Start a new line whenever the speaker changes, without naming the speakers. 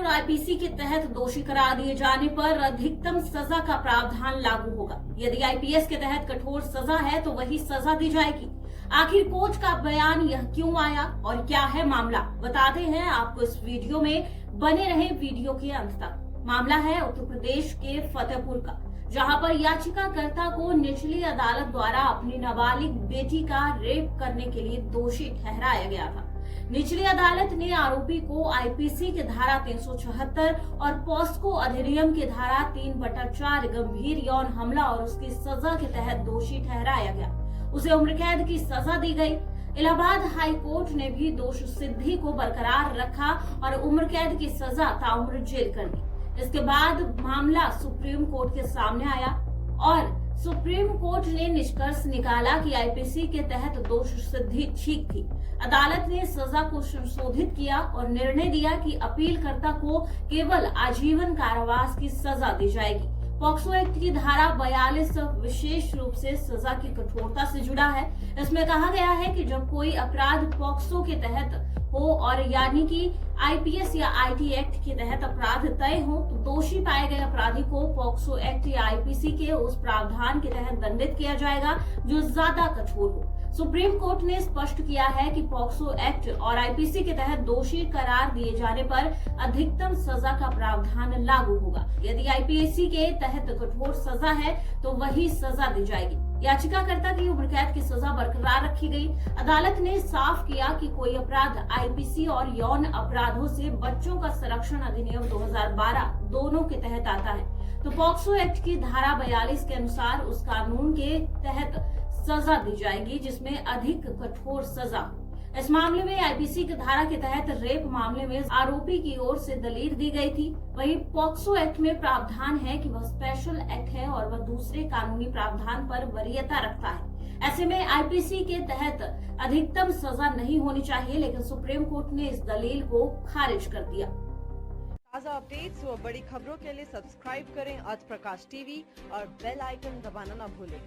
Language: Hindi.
और आईपीसी के तहत दोषी करार दिए जाने पर अधिकतम सजा का प्रावधान लागू होगा। यदि आईपीएस के तहत कठोर सजा है तो वही सजा दी जाएगी। आखिर कोर्ट का बयान यह क्यों आया और क्या है मामला, बताते हैं आपको इस वीडियो में। बने रहे वीडियो के अंत तक। मामला है उत्तर प्रदेश के फतेहपुर का, जहां पर याचिकाकर्ता को निचली अदालत द्वारा अपनी नाबालिग बेटी का रेप करने के लिए दोषी ठहराया गया था। निचली अदालत ने आरोपी को आईपीसी के धारा 376 और पॉस्को अधिनियम की धारा 3/4 गंभीर यौन हमला और उसकी सजा के तहत दोषी ठहराया गया। उसे उम्र कैद की सजा दी गई। इलाहाबाद हाई कोर्ट ने भी दोष सिद्धि को बरकरार रखा और उम्र कैद की सजा ताउम्र जेल कर दी। इसके बाद मामला सुप्रीम कोर्ट के सामने आया और सुप्रीम कोर्ट ने निष्कर्ष निकाला कि आईपीसी के तहत दोष सिद्धि ठीक थी। अदालत ने सजा को संशोधित किया और निर्णय दिया कि अपीलकर्ता को केवल आजीवन कारावास की सजा दी जाएगी। पॉक्सो एक्ट की धारा 42 विशेष रूप से सजा की कठोरता से जुड़ा है। इसमें कहा गया है कि जब कोई अपराध पॉक्सो के तहत हो और यानी कि आईपीएस या आईटी एक्ट के तहत अपराध तय हो तो दोषी पाए गए अपराधी को पॉक्सो एक्ट या आईपीसी के उस प्रावधान के तहत दंडित किया जाएगा जो ज्यादा कठोर हो। सुप्रीम कोर्ट ने स्पष्ट किया है कि पॉक्सो एक्ट और आईपीसी के तहत दोषी करार दिए जाने पर अधिकतम सजा का प्रावधान लागू होगा। यदि आईपीसी के तहत कठोर सजा है तो वही सजा दी जाएगी। याचिकाकर्ता की उम्र कैद की सजा बरकरार रखी गई। अदालत ने साफ किया कि कोई अपराध आईपीसी और यौन अपराधों से बच्चों का संरक्षण अधिनियम 2012 दोनों के तहत आता है तो पॉक्सो एक्ट की धारा 42 के अनुसार उस कानून के तहत सजा दी जाएगी जिसमें अधिक कठोर सजा हो। इस मामले में आईपीसी की धारा के तहत रेप मामले में आरोपी की ओर से दलील दी गई थी। वहीं पॉक्सो एक्ट में प्रावधान है कि वह स्पेशल एक्ट है और वह दूसरे कानूनी प्रावधान पर वरीयता रखता है। ऐसे में आईपीसी के तहत अधिकतम सजा नहीं होनी चाहिए, लेकिन सुप्रीम कोर्ट ने इस दलील को खारिज कर दिया।
ताज़ा अपडेट्स व बड़ी खबरों के लिए सब्सक्राइब करें आज प्रकाश टीवी और बेल आइकन दबाना न भूलें।